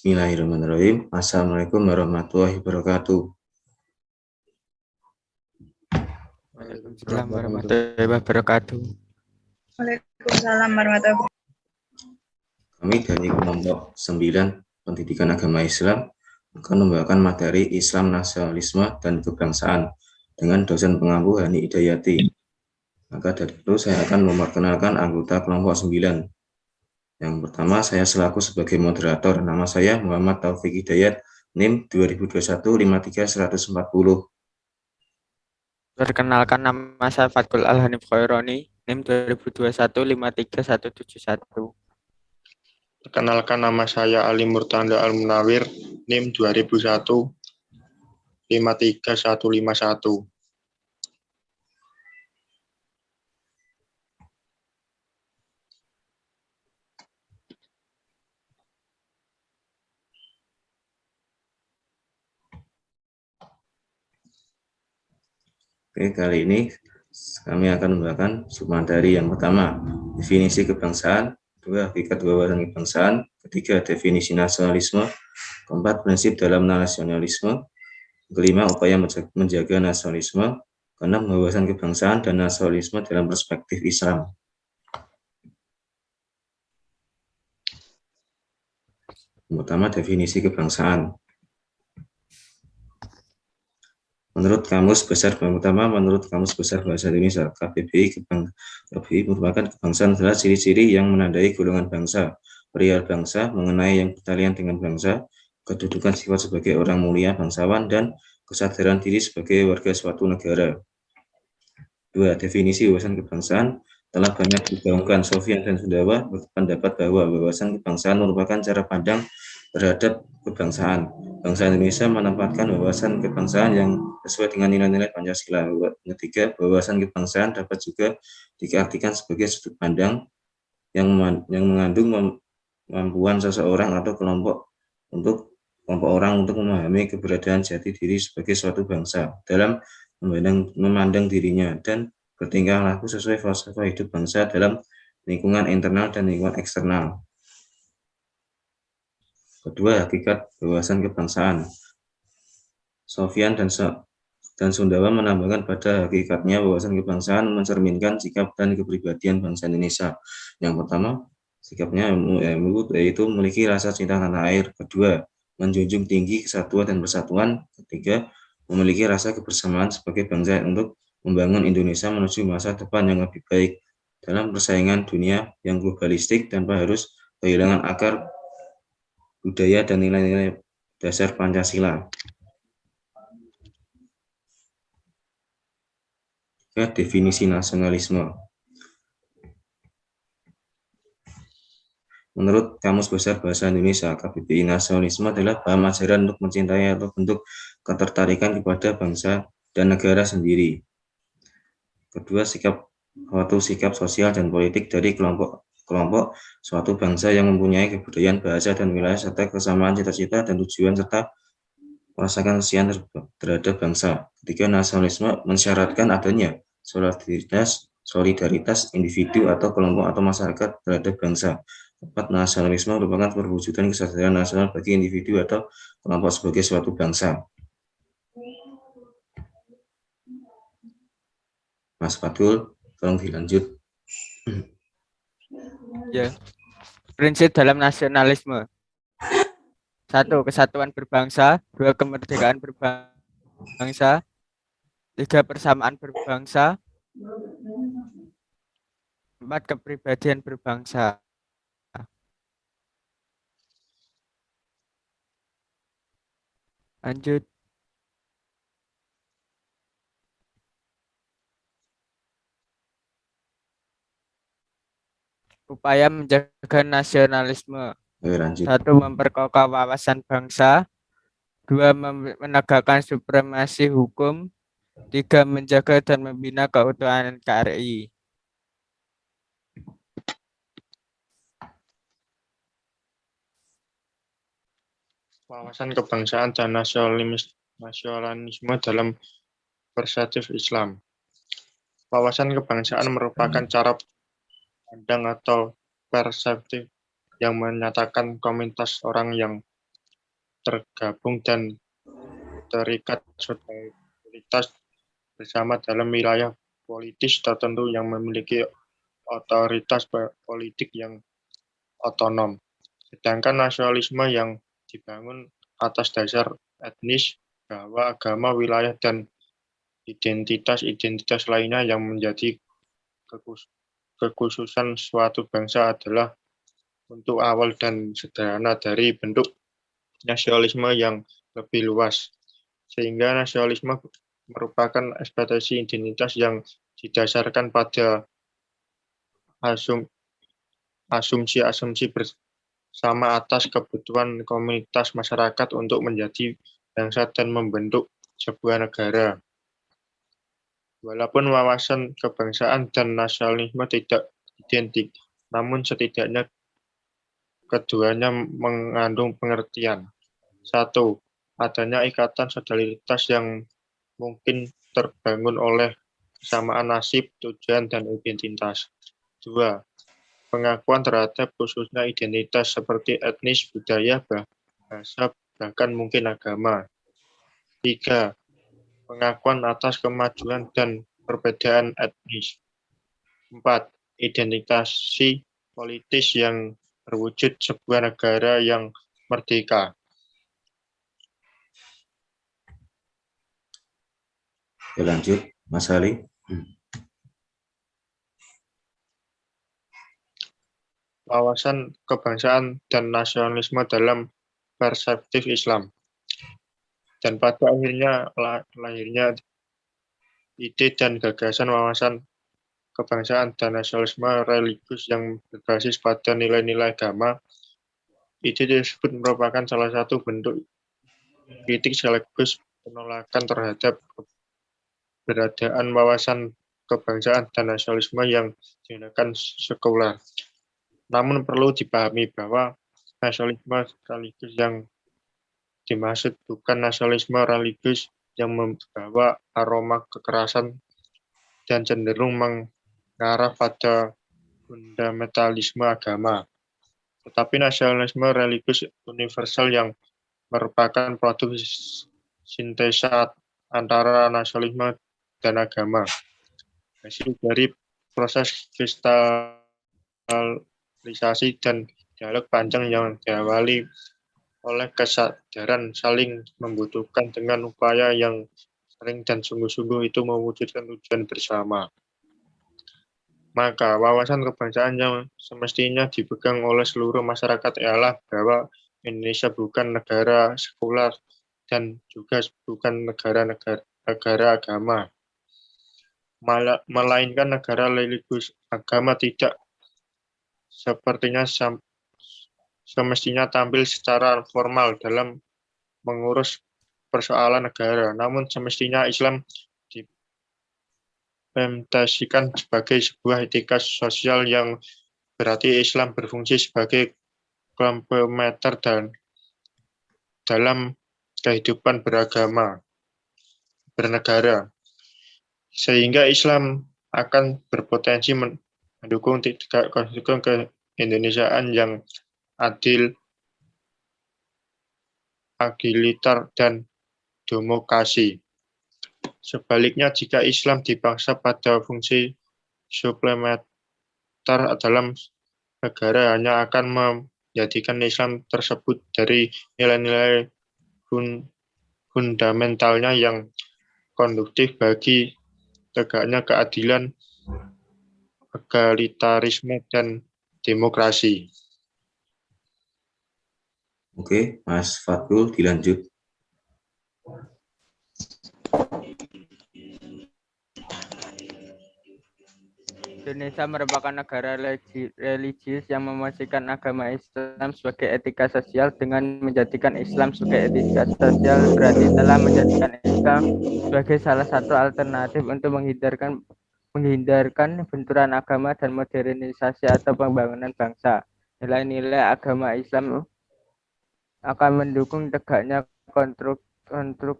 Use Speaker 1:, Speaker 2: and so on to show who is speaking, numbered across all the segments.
Speaker 1: Bismillahirrahmanirrahim. Assalamualaikum warahmatullahi wabarakatuh.
Speaker 2: Waalaikumsalam warahmatullahi wabarakatuh.
Speaker 3: Waalaikumsalam warahmatullahi wabarakatuh.
Speaker 1: Kami dari kelompok 9 Pendidikan Agama Islam akan membawakan materi Islam, Nasionalisme, dan Kebangsaan dengan dosen pengampu Hani Hidayati. Maka dari itu saya akan memperkenalkan anggota kelompok 9. Yang pertama, saya selaku sebagai moderator. Nama saya Muhammad Taufik Hidayat, NIM 2021-53140.
Speaker 2: Perkenalkan, nama saya Fatkul Al-Hanif Khaironi, NIM 2021-53171.
Speaker 4: Perkenalkan, nama saya Ali Murtanda Al-Munawir, NIM 2001-53151.
Speaker 1: Oke, kali ini kami akan membawakan submateri yang pertama, definisi kebangsaan, kedua, hakikat wawasan kebangsaan, ketiga, definisi nasionalisme, keempat, prinsip dalam nasionalisme, kelima, upaya menjaga nasionalisme, keenam, wawasan kebangsaan dan nasionalisme dalam perspektif Islam. Yang pertama, definisi kebangsaan. Menurut Kamus Besar Bahasa Indonesia KBBI, merupakan kebangsaan adalah ciri-ciri yang menandai golongan bangsa, perihal bangsa, mengenai yang bertalian dengan bangsa, kedudukan sifat sebagai orang mulia bangsawan, dan kesadaran diri sebagai warga suatu negara. 2. Definisi wawasan kebangsaan. Telah banyak digaungkan, Sofyan dan Sundawa berpendapat bahwa wawasan kebangsaan merupakan cara pandang terhadap kebangsaan. Bangsa Indonesia menempatkan wawasan kebangsaan yang sesuai dengan nilai-nilai Pancasila. Ketiga, wawasan kebangsaan dapat juga diartikan sebagai sudut pandang yang mengandung kemampuan seseorang atau kelompok orang untuk memahami keberadaan jati diri sebagai suatu bangsa dalam memandang dirinya dan bertingkah laku sesuai falsafah hidup bangsa dalam lingkungan internal dan lingkungan eksternal. Kedua, hakikat wawasan kebangsaan. Sofyan dan Sundawa menambahkan pada hakikatnya wawasan kebangsaan mencerminkan sikap dan kepribadian bangsa Indonesia. Yang pertama, sikapnya yaitu memiliki rasa cinta tanah air. Kedua, menjunjung tinggi kesatuan dan persatuan. Ketiga, memiliki rasa kebersamaan sebagai bangsa untuk membangun Indonesia menuju masa depan yang lebih baik dalam persaingan dunia yang globalistik tanpa harus kehilangan akar budaya dan nilai-nilai dasar Pancasila. Definisi nasionalisme. Menurut Kamus Besar Bahasa Indonesia KBBI, nasionalisme adalah paham ajaran untuk mencintai atau bentuk ketertarikan kepada bangsa dan negara sendiri. Kedua, suatu sikap sosial dan politik dari kelompok suatu bangsa yang mempunyai kebudayaan, bahasa, dan wilayah serta kesamaan cita-cita dan tujuan serta merasakan kesian terhadap bangsa. Ketiga, nasionalisme mensyaratkan adanya solidaritas individu atau kelompok atau masyarakat terhadap bangsa. Keempat, nasionalisme merupakan perwujudan kesadaran nasional bagi individu atau kelompok sebagai suatu bangsa. Mas Fatul, tolong dilanjut.
Speaker 2: Ya. Prinsip dalam nasionalisme. 1. Kesatuan berbangsa. 2. Kemerdekaan berbangsa. 3. Persamaan berbangsa. 4. Kepribadian berbangsa. Lanjut. Upaya menjaga nasionalisme. 1. Memperkokoh wawasan bangsa. 2. Menegakkan supremasi hukum. 3. Menjaga dan membina keutuhan NKRI.
Speaker 4: Wawasan kebangsaan dan nasionalisme dalam perspektif Islam. Wawasan kebangsaan merupakan cara pandang atau perspektif yang menyatakan komunitas orang yang tergabung dan terikat solidaritas bersama dalam wilayah politis tertentu yang memiliki otoritas politik yang otonom. Sedangkan nasionalisme yang dibangun atas dasar etnis, bahwa agama, wilayah, dan identitas-identitas lainnya yang menjadi kekhususan suatu bangsa adalah untuk awal dan sederhana dari bentuk nasionalisme yang lebih luas. Sehingga nasionalisme merupakan ekspektasi identitas yang didasarkan pada asumsi-asumsi bersama atas kebutuhan komunitas masyarakat untuk menjadi bangsa dan membentuk sebuah negara. Walaupun wawasan kebangsaan dan nasionalisme tidak identik, namun setidaknya keduanya mengandung pengertian. 1. Adanya ikatan solidaritas yang mungkin terbangun oleh kesamaan nasib, tujuan, dan identitas. 2. Pengakuan terhadap khususnya identitas seperti etnis, budaya, bahasa, bahkan mungkin agama. 3. Pengakuan atas kemajuan dan perbedaan etnis. 4. Identitasi politis yang berwujud sebuah negara yang merdeka.
Speaker 1: Lanjut, Mas Ali.
Speaker 4: Wawasan kebangsaan dan nasionalisme dalam perspektif Islam. Dan pada akhirnya lahirnya ide dan gagasan wawasan kebangsaan dan nasionalisme religius yang berbasis pada nilai-nilai agama. Ide tersebut merupakan salah satu bentuk kritik sekaligus penolakan terhadap keberadaan wawasan kebangsaan dan nasionalisme yang digunakan sekuler. Namun perlu dipahami bahwa nasionalisme religius yang dimaksud bukan nasionalisme religius yang membawa aroma kekerasan dan cenderung mengarah pada fundamentalisme agama, tetapi nasionalisme religius universal yang merupakan produk sintesa antara nasionalisme dan agama, hasil dari proses kristalisasi dan dialog panjang yang diawali oleh kesadaran saling membutuhkan dengan upaya yang sering dan sungguh-sungguh itu mewujudkan tujuan bersama. Maka wawasan kebangsaan yang semestinya dipegang oleh seluruh masyarakat ialah bahwa Indonesia bukan negara sekuler dan juga bukan negara agama, melainkan negara religius. Agama tidak sepertinya semestinya tampil secara formal dalam mengurus persoalan negara, namun semestinya Islam diimplementasikan sebagai sebuah etika sosial yang berarti Islam berfungsi sebagai komplementer dan dalam kehidupan beragama bernegara, sehingga Islam akan berpotensi mendukung tegak konstitusi keindonesiaan yang adil, egaliter, dan demokrasi. Sebaliknya, jika Islam dipaksa pada fungsi suplementer dalam negara, hanya akan menjadikan Islam tersebut dari nilai-nilai fundamentalnya yang konduktif bagi tegaknya keadilan, egalitarisme, dan demokrasi.
Speaker 1: Oke, Mas Fatul, dilanjut.
Speaker 2: Indonesia merupakan negara religius yang memosisikan agama Islam sebagai etika sosial. Dengan menjadikan Islam sebagai etika sosial berarti telah menjadikan Islam sebagai salah satu alternatif untuk menghindarkan benturan agama dan modernisasi atau pembangunan bangsa. Nilai-nilai agama Islam akan mendukung tegaknya konstruk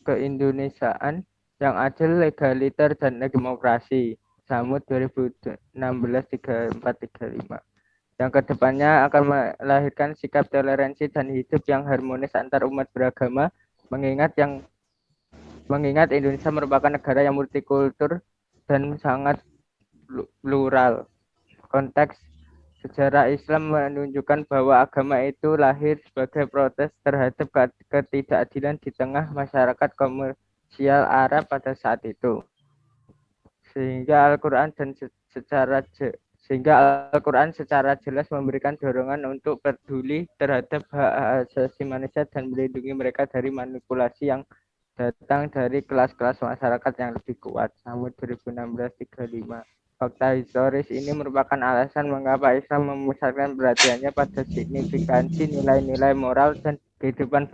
Speaker 2: keindonesiaan yang adil, egaliter, dan demokrasi. Samud 2016-3435. yang kedepannya akan melahirkan sikap toleransi dan hidup yang harmonis antar umat beragama, mengingat Indonesia merupakan negara yang multikultur dan sangat plural. Konteks sejarah Islam menunjukkan bahwa agama itu lahir sebagai protes terhadap ketidakadilan di tengah masyarakat komersial Arab pada saat itu. Sehingga Al-Quran secara jelas memberikan dorongan untuk peduli terhadap hak asasi manusia dan melindungi mereka dari manipulasi yang datang dari kelas-kelas masyarakat yang lebih kuat. Samud 2016-35. Fakta historis ini merupakan alasan mengapa Islam memusatkan perhatiannya pada signifikansi nilai-nilai moral dan kehidupan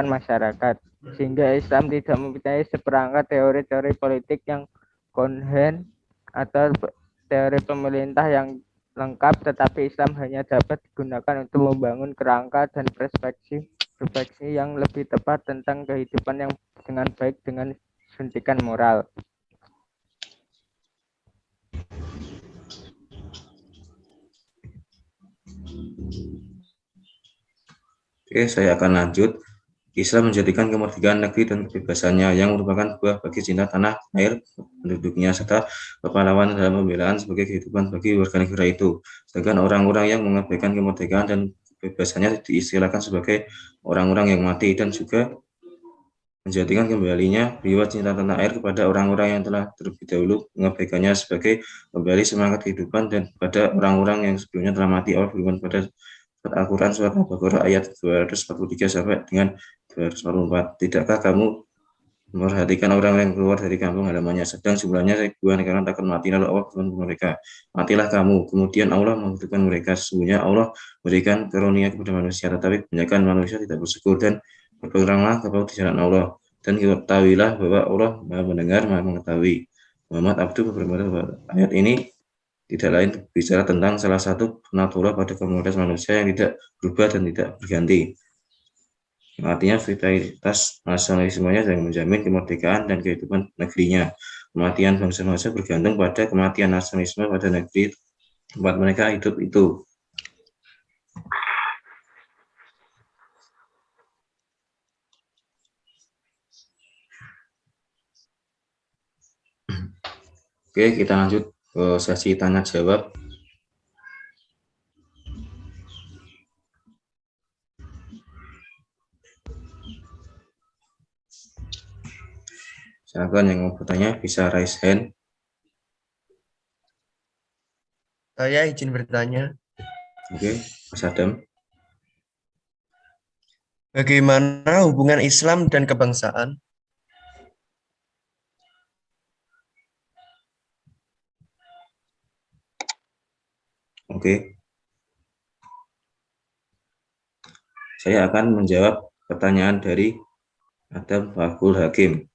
Speaker 2: masyarakat. Sehingga Islam tidak mempunyai seperangkat teori-teori politik yang konhen atau teori pemerintah yang lengkap, tetapi Islam hanya dapat digunakan untuk membangun kerangka dan perspektif yang lebih tepat tentang kehidupan yang dengan baik dengan suntikan moral.
Speaker 1: Oke, saya akan lanjut. Islam menjadikan kemerdekaan negeri dan kebebasannya yang merupakan buah bagi cinta tanah air penduduknya serta kepahlawanan dalam pembelaan sebagai kehidupan bagi warga negara itu. Sedangkan orang-orang yang mengabaikan kemerdekaan dan kebebasannya diistilahkan sebagai orang-orang yang mati, dan juga menjadikan kembalinya jiwa cinta tanah air kepada orang-orang yang telah terlebih dahulu mengabaikannya sebagai kembali semangat kehidupan, dan pada orang-orang yang sebelumnya telah mati. Allah berfirman pada Al-Quran surat Al-Baqarah ayat 243 sampai dengan 244. Tidakkah kamu memperhatikan orang yang keluar dari kampung halamannya, sedang jumlahnya ribuan karena takkan mati, lalu Allah berfirman kepada mereka, matilah kamu. Kemudian Allah menghidupkan mereka. Sesungguhnya Allah berikan karunia kepada manusia, tetapi kebanyakan manusia tidak bersyukur. Dan berperanglah kepada di jalan Allah, dan ketahuilah bahwa Allah Maha mendengar, Maha mengetahui. Muhammad Abdu berkata, ayat ini tidak lain bicara tentang salah satu penatura pada komunitas manusia yang tidak berubah dan tidak berganti. Artinya vitalitas nasionalismenya yang menjamin kemerdekaan dan kehidupan negerinya. Kematian bangsa-bangsa bergantung pada kematian nasionalisme pada negeri tempat mereka hidup itu. Oke, kita lanjut ke sesi tanya jawab. Silakan yang mau bertanya bisa raise hand.
Speaker 5: Saya izin bertanya.
Speaker 1: Oke, Mas Adam.
Speaker 5: Bagaimana hubungan Islam dan kebangsaan?
Speaker 1: Oke. Saya akan menjawab pertanyaan dari Adam Fakul Hakim.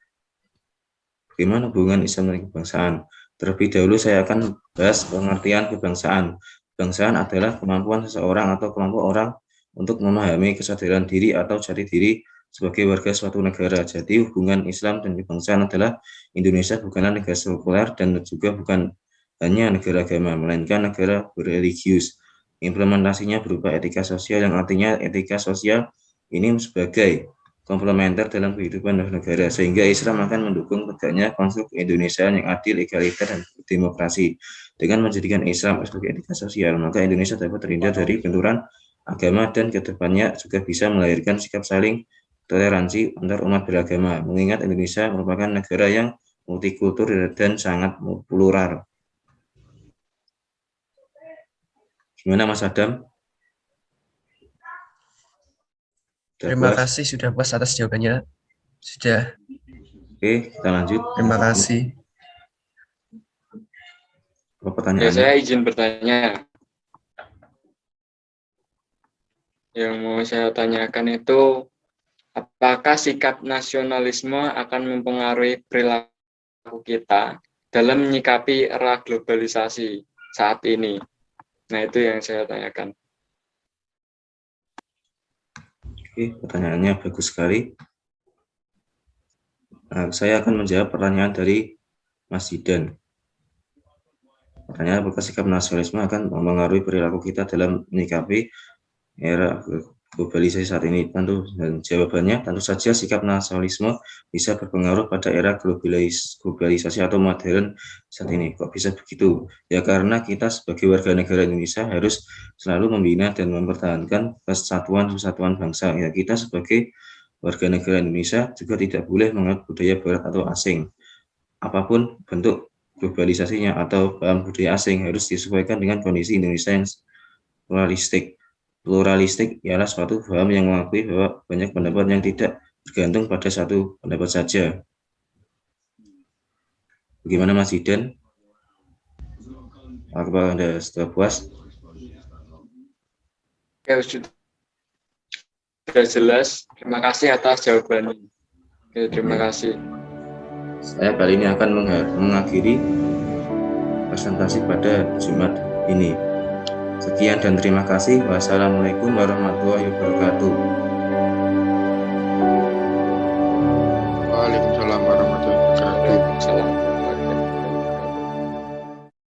Speaker 1: Bagaimana hubungan Islam dan kebangsaan? Terlebih dahulu saya akan bahas pengertian kebangsaan. Kebangsaan adalah kemampuan seseorang atau kelompok orang untuk memahami kesadaran diri atau jati diri sebagai warga suatu negara. Jadi hubungan Islam dan kebangsaan adalah Indonesia bukanlah negara sekuler dan juga bukan hanya negara agama, melainkan negara berreligius. Implementasinya berupa etika sosial, yang artinya etika sosial ini sebagai komplementer dalam kehidupan negara, sehingga Islam akan mendukung tegaknya konstruk Indonesia yang adil, egaliter, dan demokrasi. Dengan menjadikan Islam sebagai etika sosial, maka Indonesia dapat terhindar dari benturan agama dan kedepannya juga bisa melahirkan sikap saling toleransi antar umat beragama, mengingat Indonesia merupakan negara yang multikultur dan sangat plural. Gimana Mas Adam?
Speaker 5: Terima kasih sudah puas atas jawabannya. Sudah.
Speaker 1: Oke, kita lanjut.
Speaker 5: Terima kasih.
Speaker 1: Pertanyaan.
Speaker 6: Ya, saya izin bertanya. Yang mau saya tanyakan itu, apakah sikap nasionalisme akan mempengaruhi perilaku kita dalam menyikapi era globalisasi saat ini? Nah, itu yang saya tanyakan.
Speaker 1: Oke, pertanyaannya bagus sekali. Nah, saya akan menjawab pertanyaan dari Mas Zidan. Pertanyaan, apakah sikap nasionalisme akan mempengaruhi perilaku kita dalam menyikapi era globalisasi saat ini? Dan jawabannya tentu saja sikap nasionalisme bisa berpengaruh pada era globalisasi atau modern saat ini. Kok bisa begitu? Ya karena kita sebagai warga negara Indonesia harus selalu membina dan mempertahankan kesatuan bangsa. Ya, kita sebagai warga negara Indonesia juga tidak boleh menganut budaya barat atau asing. Apapun bentuk globalisasinya atau paham budaya asing harus disesuaikan dengan kondisi Indonesia yang pluralistik. Pluralistik ialah suatu paham yang mengakui bahwa banyak pendapat yang tidak bergantung pada satu pendapat saja. Bagaimana Mas Iden? Apakah Anda sudah puas?
Speaker 6: Ya, sudah jelas. Terima kasih atas jawabannya. Oke, terima kasih.
Speaker 1: Saya kali ini akan mengakhiri presentasi pada Jumat ini. Sekian dan terima kasih. Wassalamualaikum warahmatullahi wabarakatuh.